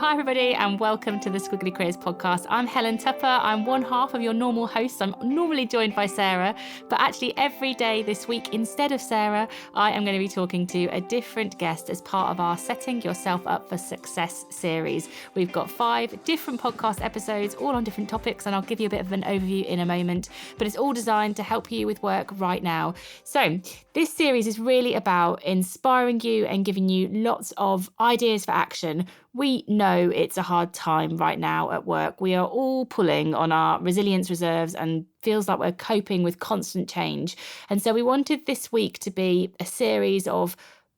Hi everybody and welcome to the Squiggly Careers podcast. I'm Helen Tupper. I'm one half of your normal host. I'm normally joined by Sarah, but actually every day this week instead of Sarah, I am going to be talking to a different guest as part of our Setting Yourself Up for Success series. We've got 5 different podcast episodes, all on different topics, and I'll give you a bit of an overview in a moment, but it's all designed to help you with work right now. So this series is really about inspiring you and giving you lots of ideas for action. We know it's a hard time right now at work. We are all pulling on our resilience reserves and feels like we're coping with constant change. And so we wanted this week to be a series of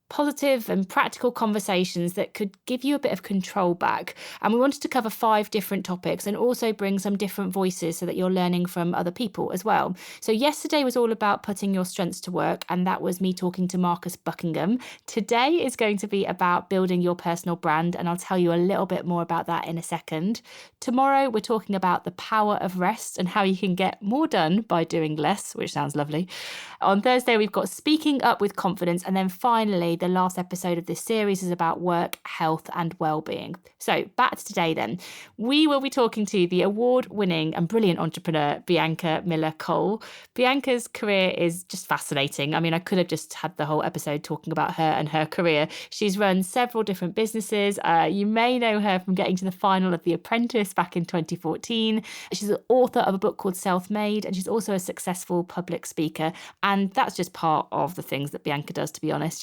positive and practical conversations that could give you a bit of control back. And we wanted to cover 5 different topics and also bring some different voices so that you're learning from other people as well. So yesterday was all about putting your strengths to work, and that was me talking to Marcus Buckingham. Today is going to be about building your personal brand, and I'll tell you a little bit more about that in a second. Tomorrow we're talking about the power of rest and how you can get more done by doing less, which sounds lovely. On Thursday we've got speaking up with confidence, and then finally the last episode of this series is about work, health and well-being. So back to today then. We will be talking to the award-winning and brilliant entrepreneur, Bianca Miller-Cole. Bianca's career is just fascinating. I mean, I could have just had the whole episode talking about her and her career. She's run several different businesses. You may know her from getting to the final of The Apprentice back in 2014. She's the author of a book called Self-Made, and she's also a successful public speaker. And that's just part of the things that Bianca does, to be honest.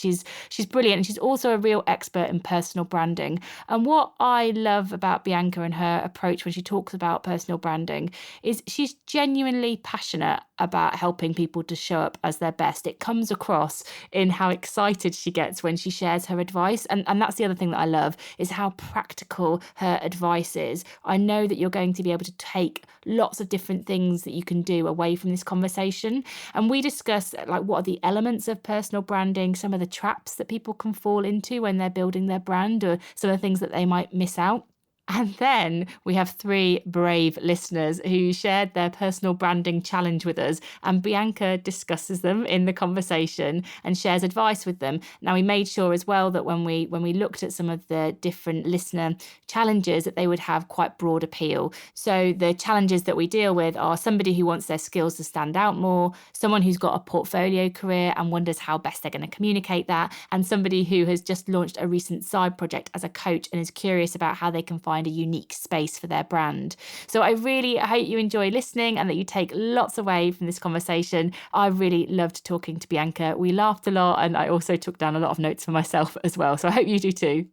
She's brilliant, and she's also a real expert in personal branding. And what I love about Bianca and her approach when she talks about personal branding is she's genuinely passionate about helping people to show up as their best. It comes across in how excited she gets when she shares her advice. And that's the other thing that I love, is how practical her advice is. I know that you're going to be able to take lots of different things that you can do away from this conversation. And we discuss like what are the elements of personal branding, some of the traps that people can fall into when they're building their brand, or some of the things that they might miss out. And then we have 3 brave listeners who shared their personal branding challenge with us, and Bianca discusses them in the conversation and shares advice with them. Now, we made sure as well that when we looked at some of the different listener challenges, that they would have quite broad appeal. So the challenges that we deal with are somebody who wants their skills to stand out more, someone who's got a portfolio career and wonders how best they're going to communicate that, and somebody who has just launched a recent side project as a coach and is curious about how they can find a unique space for their brand. So I really hope you enjoy listening and that you take lots away from this conversation. I really loved talking to Bianca. We laughed a lot, and I also took down a lot of notes for myself as well. So I hope you do too.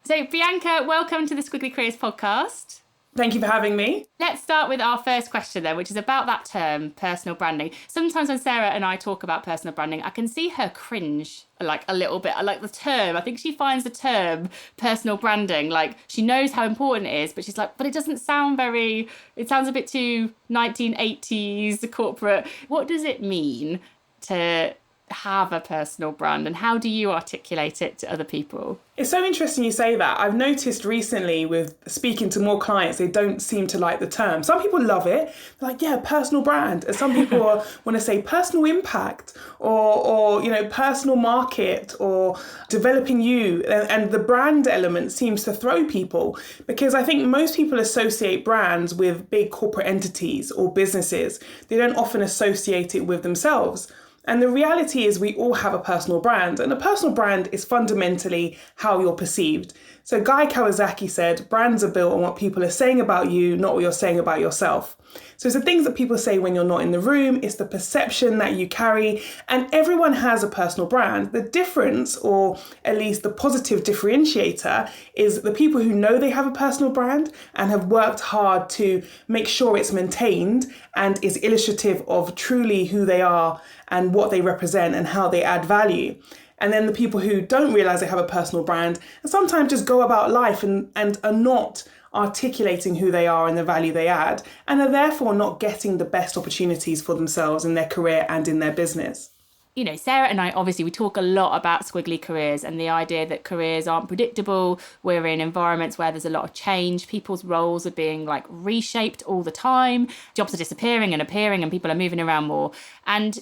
So Bianca, welcome to the Squiggly Careers podcast. Thank you for having me. Let's start with our first question then, which is about that term, personal branding. Sometimes when Sarah and I talk about personal branding, I can see her cringe like a little bit. I like the term. I think she finds the term personal branding, like she knows how important it is, but she's like, but it doesn't sound it sounds a bit too 1980s corporate. What does it mean to have a personal brand, and how do you articulate it to other people? It's so interesting you say that. I've noticed recently with speaking to more clients, they don't seem to like the term. Some people love it. They're like, yeah, personal brand. And some people want to say personal impact or personal market or developing you. And the brand element seems to throw people, because I think most people associate brands with big corporate entities or businesses. They don't often associate it with themselves. And the reality is we all have a personal brand, and a personal brand is fundamentally how you're perceived. So Guy Kawasaki said, brands are built on what people are saying about you, not what you're saying about yourself. So it's the things that people say when you're not in the room, it's the perception that you carry, and everyone has a personal brand. The difference, or at least the positive differentiator, is the people who know they have a personal brand and have worked hard to make sure it's maintained and is illustrative of truly who they are and what they represent and how they add value. And then the people who don't realize they have a personal brand and sometimes just go about life and are not articulating who they are and the value they add, and are therefore not getting the best opportunities for themselves in their career and in their business. You know, Sarah and I, obviously, we talk a lot about squiggly careers and the idea that careers aren't predictable. We're in environments where there's a lot of change. People's roles are being like reshaped all the time. Jobs are disappearing and appearing, and people are moving around more. And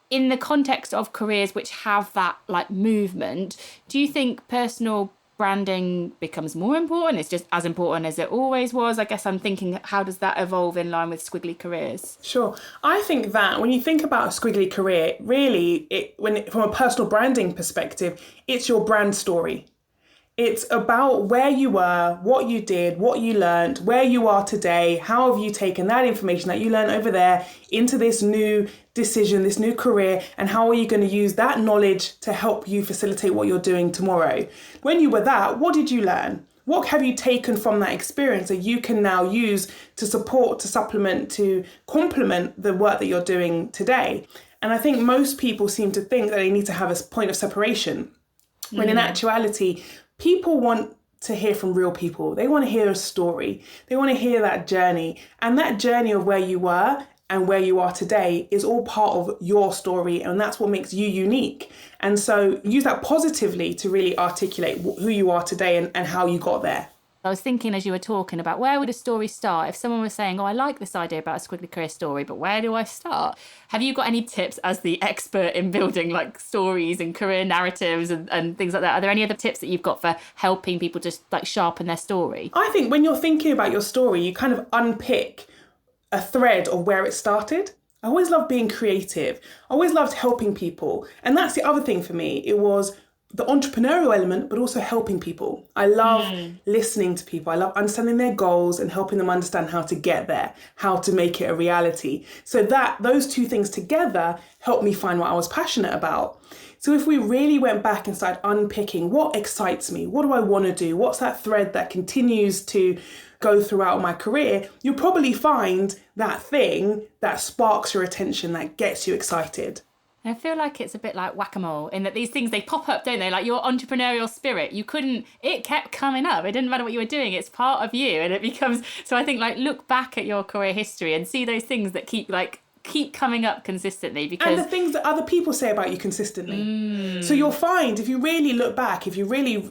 in the context of careers which have that like movement, do you think personal branding becomes more important? It's just as important as it always was. I guess I'm thinking, how does that evolve in line with squiggly careers? Sure. I think that when you think about a squiggly career, really, from a personal branding perspective, it's your brand story. It's about where you were, what you did, what you learned, where you are today, how have you taken that information that you learned over there into this new decision, this new career, and how are you going to use that knowledge to help you facilitate what you're doing tomorrow? When you were that, what did you learn? What have you taken from that experience that you can now use to support, to supplement, to complement the work that you're doing today? And I think most people seem to think that they need to have a point of separation, when in actuality, people want to hear from real people. They want to hear a story. They want to hear that journey. And that journey of where you were and where you are today is all part of your story. And that's what makes you unique. And so use that positively to really articulate who you are today and how you got there. I was thinking as you were talking about where would a story start? If someone was saying, oh, I like this idea about a squiggly career story, but where do I start? Have you got any tips as the expert in building like stories and career narratives and things like that? Are there any other tips that you've got for helping people just like sharpen their story? I think when you're thinking about your story, you kind of unpick a thread of where it started. I always loved being creative. I always loved helping people. And that's the other thing for me. It was the entrepreneurial element, but also helping people. I love listening to people. I love understanding their goals and helping them understand how to get there, how to make it a reality. So those two things together helped me find what I was passionate about. So if we really went back and started unpicking what excites me, what do I want to do? What's that thread that continues to go throughout my career? You'll probably find that thing that sparks your attention, that gets you excited. I feel like it's a bit like whack-a-mole in that these things, they pop up, don't they? Like your entrepreneurial spirit, it kept coming up. It didn't matter what you were doing. It's part of you and it becomes, so I think like look back at your career history and see those things that keep coming up consistently because... And the things that other people say about you consistently. So you'll find if you really look back, if you really,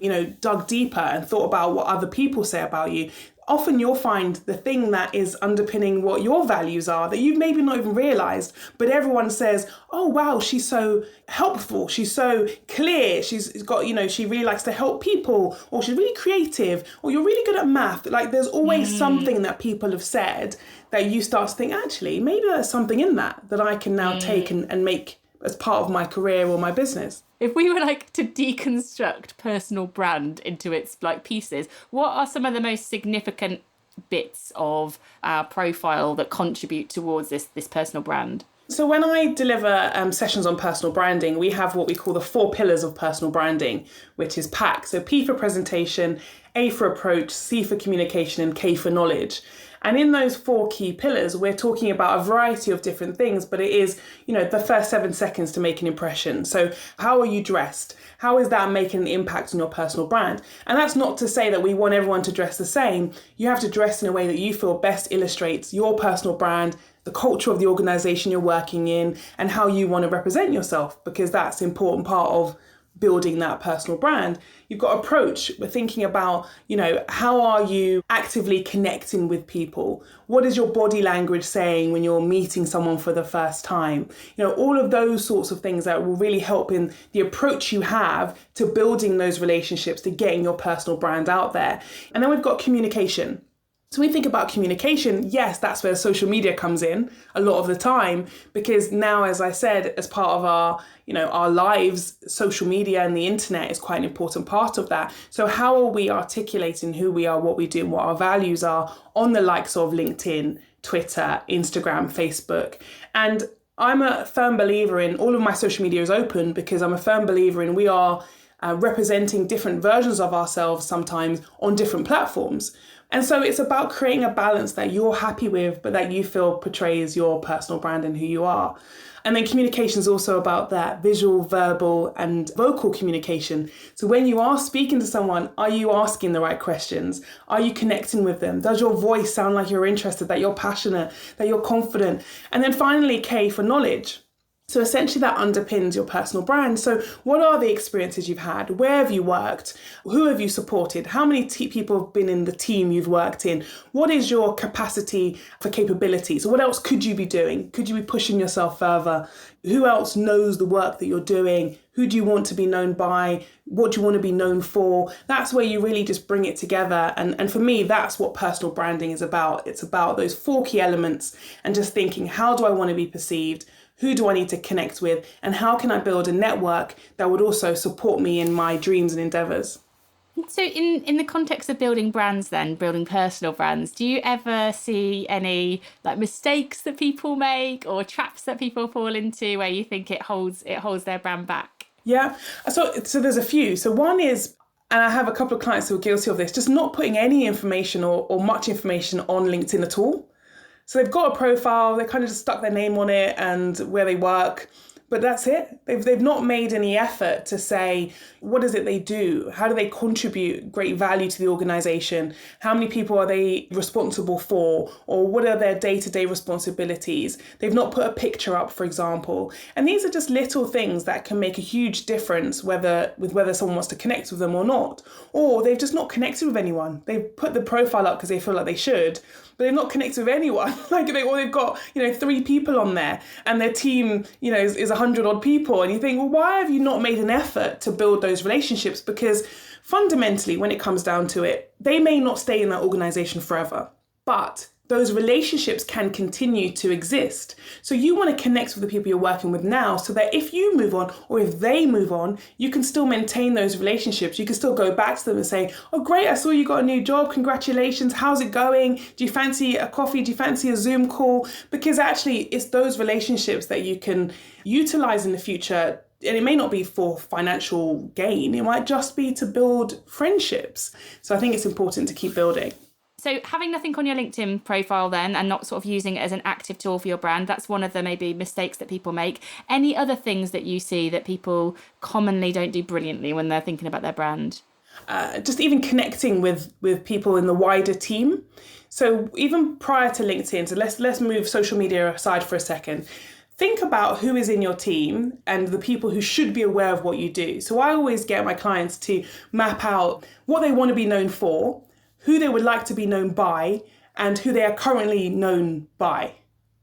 dug deeper and thought about what other people say about you, often you'll find the thing that is underpinning what your values are that you've maybe not even realised, but everyone says, oh wow, she's so helpful, she's so clear, she's got, she really likes to help people, or she's really creative, or you're really good at math. Like there's always something that people have said that you start to think, actually, maybe there's something in that I can now take and make as part of my career or my business. If we were like to deconstruct personal brand into its like pieces, what are some of the most significant bits of our profile that contribute towards this personal brand? So when I deliver sessions on personal branding, we have what we call the 4 pillars of personal branding, which is PAC. So P for presentation, A for approach, C for communication, and K for knowledge. And in those 4 key pillars, we're talking about a variety of different things, but it is, the first 7 seconds to make an impression. So how are you dressed? How is that making an impact on your personal brand? And that's not to say that we want everyone to dress the same. You have to dress in a way that you feel best illustrates your personal brand, the culture of the organisation you're working in, and how you want to represent yourself, because that's an important part of building that personal brand. You've got approach. We're thinking about, how are you actively connecting with people? What is your body language saying when you're meeting someone for the first time? All of those sorts of things that will really help in the approach you have to building those relationships, to getting your personal brand out there. And then we've got communication. So when we think about communication, yes, that's where social media comes in a lot of the time, because now, as I said, as part of our lives, social media and the internet is quite an important part of that. So how are we articulating who we are, what we do, and what our values are on the likes of LinkedIn, Twitter, Instagram, Facebook? And I'm a firm believer in all of my social media is open, because I'm a firm believer in we are representing different versions of ourselves sometimes on different platforms. And so it's about creating a balance that you're happy with, but that you feel portrays your personal brand and who you are. And then communication is also about that visual, verbal, and vocal communication. So when you are speaking to someone, are you asking the right questions? Are you connecting with them? Does your voice sound like you're interested, that you're passionate, that you're confident? And then finally, K for knowledge. So essentially that underpins your personal brand. So what are the experiences you've had? Where have you worked? Who have you supported? How many people have been in the team you've worked in? What is your capacity for capability? So what else could you be doing? Could you be pushing yourself further? Who else knows the work that you're doing? Who do you want to be known by? What do you want to be known for? That's where you really just bring it together. And for me, that's what personal branding is about. It's about those 4 key elements and just thinking, how do I want to be perceived? Who do I need to connect with? And how can I build a network that would also support me in my dreams and endeavours? So in the context of building brands then, building personal brands, do you ever see any like mistakes that people make or traps that people fall into where you think it holds their brand back? Yeah, so there's a few. So one is, and I have a couple of clients who are guilty of this, just not putting any information or much information on LinkedIn at all. So they've got a profile, they kind of just stuck their name on it and where they work, but that's it. They've not made any effort to say, what is it they do? How do they contribute great value to the organization? How many people are they responsible for? Or what are their day-to-day responsibilities? They've not put a picture up, for example. And these are just little things that can make a huge difference whether someone wants to connect with them or not. Or they've just not connected with anyone. They've put the profile up because they feel like they should, but they've not connected with anyone. They've got 3 people on there, and their team, is 100 odd people. And you think, well, why have you not made an effort to build those relationships? Because fundamentally, when it comes down to it, they may not stay in that organization forever, but those relationships can continue to exist. So you want to connect with the people you're working with now so that if you move on or if they move on, you can still maintain those relationships. You can still go back to them and say, oh, great, I saw you got a new job. Congratulations. How's it going? Do you fancy a coffee? Do you fancy a Zoom call? Because actually it's those relationships that you can utilize in the future. And it may not be for financial gain. It might just be to build friendships. So I think it's important to keep building. So having nothing on your LinkedIn profile then and not sort of using it as an active tool for your brand, that's one of the maybe mistakes that people make. Any other things that you see that people commonly don't do brilliantly when they're thinking about their brand? Just even connecting with people in the wider team. So even prior to LinkedIn, so let's move social media aside for a second. Think about who is in your team and the people who should be aware of what you do. So I always get my clients to map out what they want to be known for, who they would like to be known by, and who they are currently known by,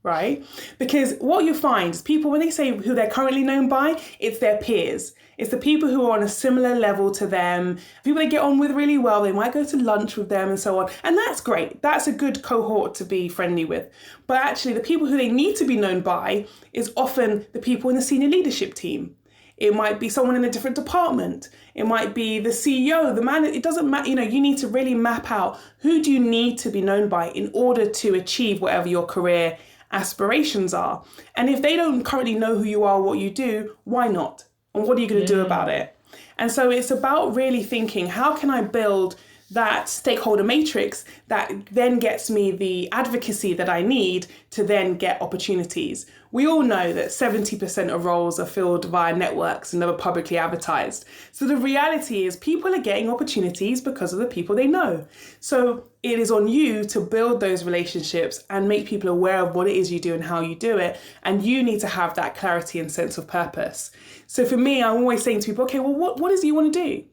right? Because what you find is people, when they say who they're currently known by, it's their peers. It's the people who are on a similar level to them, people they get on with really well. They might go to lunch with them and so on. And that's great. That's a good cohort to be friendly with. But actually, the people who they need to be known by is often the people in the senior leadership team. It might be someone in a different department. It might be the CEO, the manager. It doesn't matter. You need to really map out who do you need to be known by in order to achieve whatever your career aspirations are. And if they don't currently know who you are, what you do, why not? And what are you going to do about it? And so it's about really thinking, how can I build that stakeholder matrix that then gets me the advocacy that I need to then get opportunities. We all know that 70% of roles are filled via networks and never publicly advertised. So the reality is people are getting opportunities because of the people they know. So it is on you to build those relationships and make people aware of what it is you do and how you do it. And you need to have that clarity and sense of purpose. So for me, I'm always saying to people, okay, well, what is it you want to do?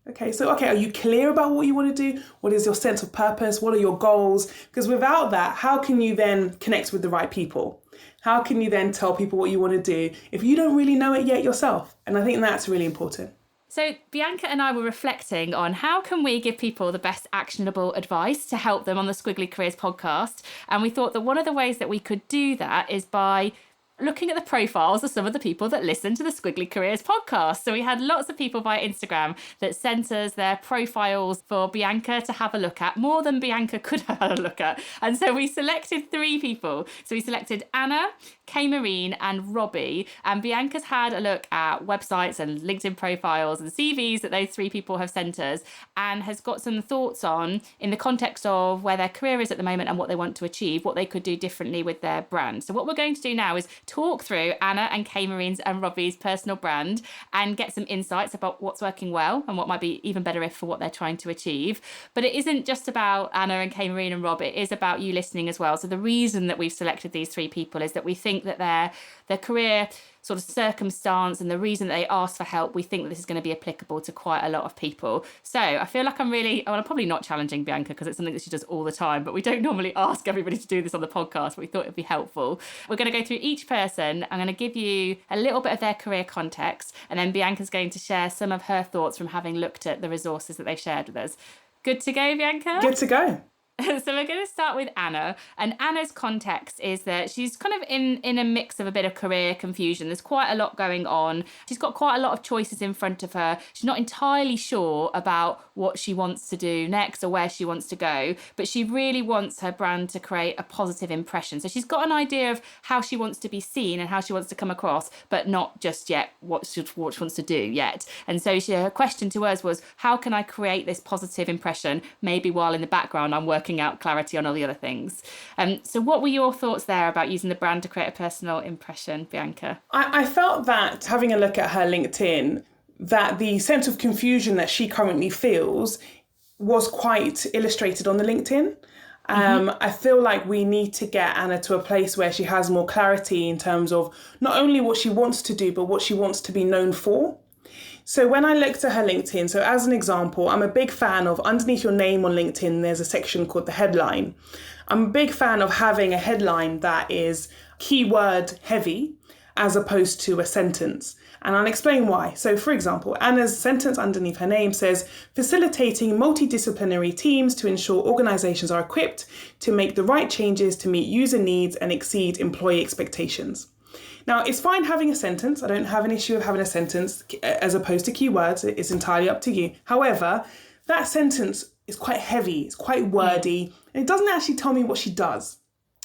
Okay, are you clear about what you want to do? What is your sense of purpose? What are your goals? Because without that, how can you then connect with the right people? How can you then tell people what you want to do if you don't really know it yet yourself? And I think that's really important. So Bianca and I were reflecting on how can we give people the best actionable advice to help them on the Squiggly Careers podcast. And we thought that one of the ways that we could do that is by looking at the profiles of some of the people that listen to the Squiggly Careers podcast. So we had lots of people via Instagram that sent us their profiles for Bianca to have a look at, more than Bianca could have had a look at. And so we selected 3 people. So we selected Anna, Kay Marine and Robbie. And Bianca's had a look at websites and LinkedIn profiles and CVs that those 3 people have sent us and has got some thoughts on, in the context of where their career is at the moment and what they want to achieve, what they could do differently with their brand. So what we're going to do now is talk through Anna and Kay Marine's and Robbie's personal brand and get some insights about what's working well and what might be even better if for what they're trying to achieve. But it isn't just about Anna and Kay Marine and Rob, it is about you listening as well. So the reason that we've selected these 3 people is that we think that they're the career sort of circumstance and the reason that they asked for help, we think that this is going to be applicable to quite a lot of people. So I feel like I'm probably not challenging Bianca because it's something that she does all the time, but we don't normally ask everybody to do this on the podcast, but we thought it'd be helpful. We're going to go through each person. I'm going to give you a little bit of their career context, and then Bianca's going to share some of her thoughts from having looked at the resources that they've shared with us. Good to go, Bianca? Good to go. So we're going to start with Anna, and Anna's context is that she's kind of in a mix of a bit of career confusion. There's quite a lot going on. She's got quite a lot of choices in front of her. She's not entirely sure about what she wants to do next or where she wants to go, but she really wants her brand to create a positive impression. So she's got an idea of how she wants to be seen and how she wants to come across, but not just yet what she wants to do yet. And so her question to us was, how can I create this positive impression, maybe while in the background I'm working out clarity on all the other things. So what were your thoughts there about using the brand to create a personal impression, Bianca? I felt that, having a look at her LinkedIn, that the sense of confusion that she currently feels was quite illustrated on the LinkedIn. I feel like we need to get Anna to a place where she has more clarity in terms of not only what she wants to do, but what she wants to be known for. So when I looked at her LinkedIn, so as an example, I'm a big fan of, underneath your name on LinkedIn, there's a section called the headline. I'm a big fan of having a headline that is keyword heavy as opposed to a sentence. And I'll explain why. So for example, Anna's sentence underneath her name says, facilitating multidisciplinary teams to ensure organizations are equipped to make the right changes to meet user needs and exceed employee expectations. Now, it's fine having a sentence. I don't have an issue of having a sentence as opposed to keywords. It's entirely up to you. However, that sentence is quite heavy. It's quite wordy. And it doesn't actually tell me what she does,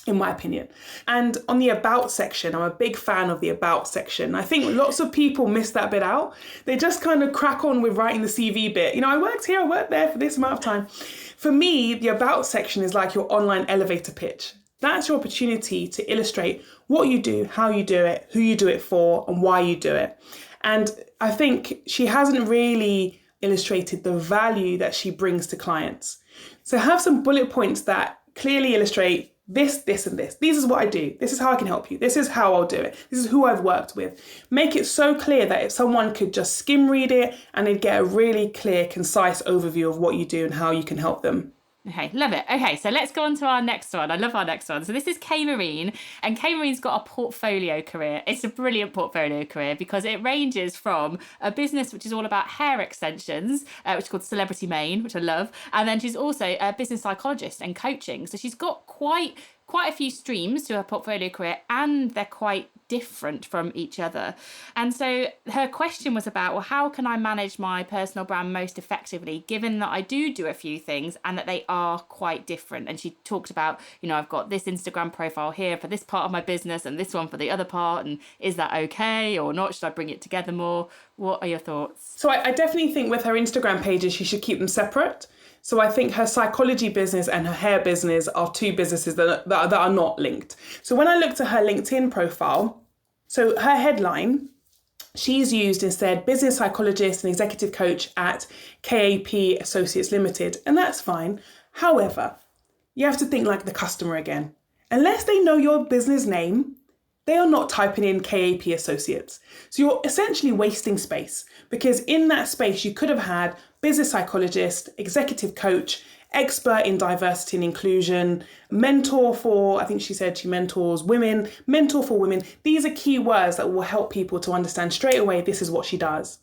in my opinion. And on the about section, I'm a big fan of the about section. I think lots of people miss that bit out. They just kind of crack on with writing the CV bit. You know, I worked here, I worked there for this amount of time. For me, the about section is like your online elevator pitch. That's your opportunity to illustrate what you do, how you do it, who you do it for, and why you do it. And I think she hasn't really illustrated the value that she brings to clients. So have some bullet points that clearly illustrate this, this, and this. This is what I do. This is how I can help you. This is how I'll do it. This is who I've worked with. Make it so clear that if someone could just skim read it and they'd get a really clear, concise overview of what you do and how you can help them. Okay, love it. Okay, so let's go on to our next one. I love our next one. So this is Kay Marine, and Kay Marine's got a portfolio career. It's a brilliant portfolio career because it ranges from a business which is all about hair extensions, which is called Celebrity Mane, which I love, and then she's also a business psychologist and coaching. So she's got quite a few streams to her portfolio career, and they're quite different from each other. And so her question was about, well, how can I manage my personal brand most effectively, given that I do a few things and that they are quite different? And she talked about, you know, I've got this Instagram profile here for this part of my business and this one for the other part. And is that okay or not? Should I bring it together more? What are your thoughts? So I definitely think with her Instagram pages, she should keep them separate. So I think her psychology business and her hair business are two businesses that are not linked. So when I looked at her LinkedIn profile, so her headline, she's used instead business psychologist and executive coach at KAP Associates Limited, and that's fine. However, you have to think like the customer again. Unless they know your business name, they are not typing in KAP Associates. So you're essentially wasting space, because in that space you could have had business psychologist, executive coach, expert in diversity and inclusion, mentor for, I think she said she mentors women, mentor for women. These are key words that will help people to understand straight away this is what she does.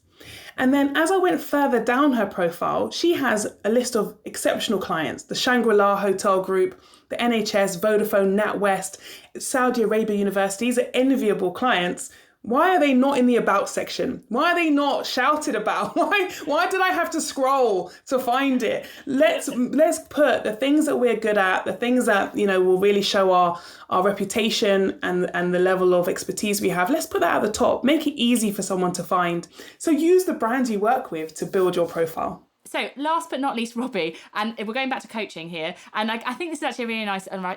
And then as I went further down her profile, she has a list of exceptional clients, the Shangri-La Hotel Group, the NHS, Vodafone, NatWest, Saudi Arabia University. These are enviable clients. Why are they not in the about section? Why are they not shouted about? Why did I have to scroll to find it? Let's put the things that we're good at, the things that, you know, will really show our reputation and the level of expertise we have. Let's put that at the top. Make it easy for someone to find. So use the brands you work with to build your profile. So last but not least, Robbie, and we're going back to coaching here. And I think this is actually a really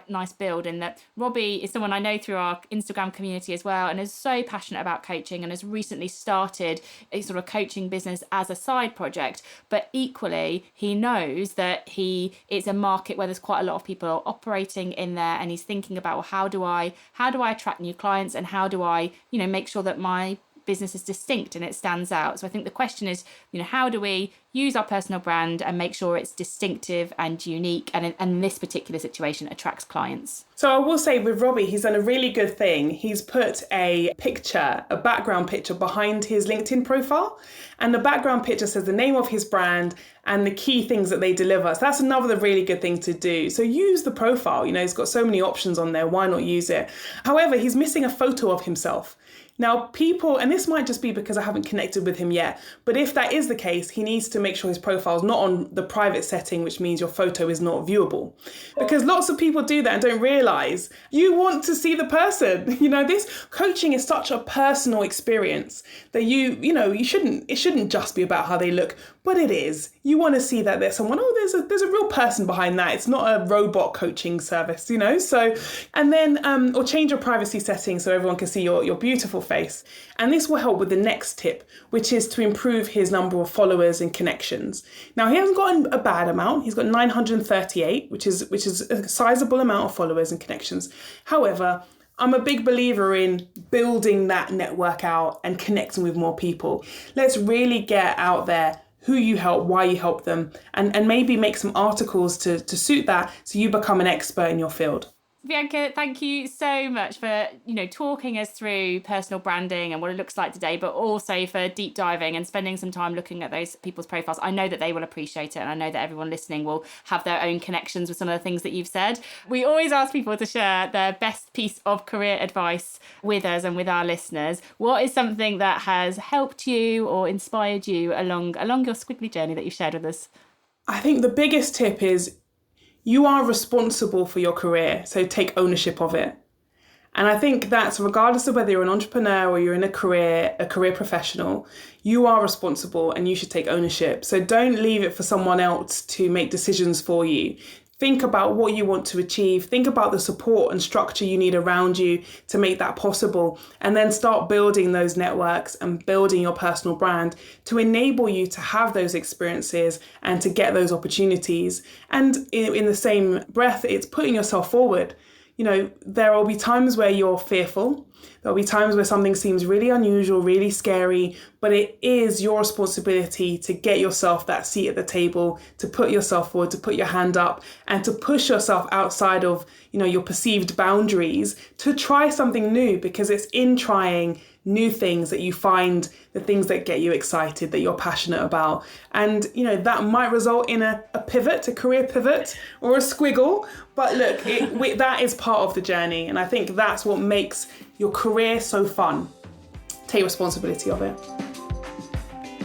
nice build, in that Robbie is someone I know through our Instagram community as well, and is so passionate about coaching and has recently started a sort of coaching business as a side project. But equally, he knows that it's a market where there's quite a lot of people operating in there, and he's thinking about, well, how do I attract new clients, and how do I, make sure that my business is distinct and it stands out. So I think the question is, how do we use our personal brand and make sure it's distinctive and unique, and in this particular situation attracts clients? So I will say with Robbie, he's done a really good thing. He's put a background picture behind his LinkedIn profile, and the background picture says the name of his brand and the key things that they deliver. So that's another really good thing to do. So use the profile. He's got so many options on there. Why not use it? However, he's missing a photo of himself. Now, people, and this might just be because I haven't connected with him yet, but if that is the case, he needs to make sure his profile is not on the private setting, which means your photo is not viewable. Because lots of people do that and don't realize you want to see the person. This coaching is such a personal experience that it shouldn't just be about how they look, but it is. You want to see that there's someone, there's a real person behind that. It's not a robot coaching service, So, and then, or change your privacy settings so everyone can see your beautiful face. And this will help with the next tip, which is to improve his number of followers and connections. Now, he hasn't got a bad amount. He's got 938, which is a sizable amount of followers and connections. However, I'm a big believer in building that network out and connecting with more people. Let's really get out there who you help, why you help them, and maybe make some articles to suit that, so you become an expert in your field. Bianca, thank you so much for, talking us through personal branding and what it looks like today, but also for deep diving and spending some time looking at those people's profiles. I know that they will appreciate it, and I know that everyone listening will have their own connections with some of the things that you've said. We always ask people to share their best piece of career advice with us and with our listeners. What is something that has helped you or inspired you along your squiggly journey that you've shared with us? I think the biggest tip is, you are responsible for your career, so take ownership of it. And I think that's regardless of whether you're an entrepreneur or you're in a career professional, you are responsible and you should take ownership. So don't leave it for someone else to make decisions for you. Think about what you want to achieve. Think about the support and structure you need around you to make that possible. And then start building those networks and building your personal brand to enable you to have those experiences and to get those opportunities. And in the same breath, it's putting yourself forward. There will be times where you're fearful. There'll be times where something seems really unusual, really scary, but it is your responsibility to get yourself that seat at the table, to put yourself forward, to put your hand up, and to push yourself outside of, your perceived boundaries, to try something new, because it's in trying new things that you find the things that get you excited, that you're passionate about. And, that might result in a pivot, a career pivot, or a squiggle. But look, that is part of the journey. And I think that's what makes your career so fun. Take responsibility of it.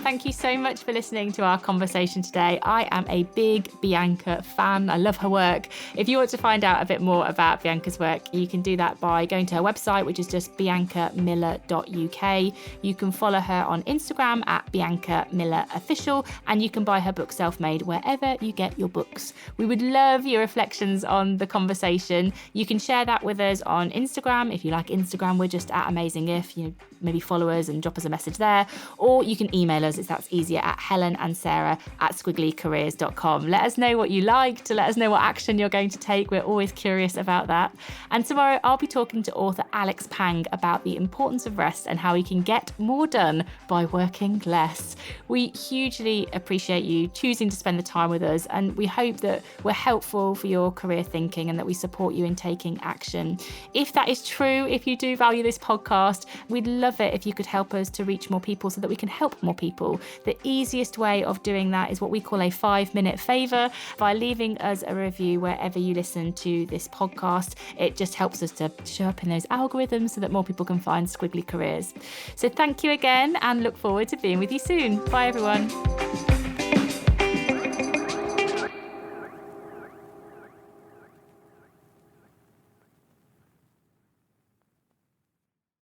Thank you so much for listening to our conversation today. I am a big Bianca fan. I love her work. If you want to find out a bit more about Bianca's work, you can do that by going to her website, which is just biancamiller.uk. You can follow her on Instagram at Bianca Miller Official, and you can buy her book Self-Made wherever you get your books. We would love your reflections on the conversation. You can share that with us on Instagram. If you like Instagram, we're just at AmazingIf. Maybe follow us and drop us a message there, or you can email us if that's easier at helenandsarah@squigglycareers.com. Let us know what you liked, let us know what action you're going to take. We're always curious about that. And tomorrow I'll be talking to author Alex Pang about the importance of rest and how we can get more done by working less. We hugely appreciate you choosing to spend the time with us, and we hope that we're helpful for your career thinking and that we support you in taking action. If that is true, if you do value this podcast, we'd love it if you could help us to reach more people so that we can help more people. The easiest way of doing that is what we call a 5-minute favour, by leaving us a review wherever you listen to this podcast. It just helps us to show up in those algorithms so that more people can find Squiggly Careers. So thank you again, and look forward to being with you soon. Bye everyone.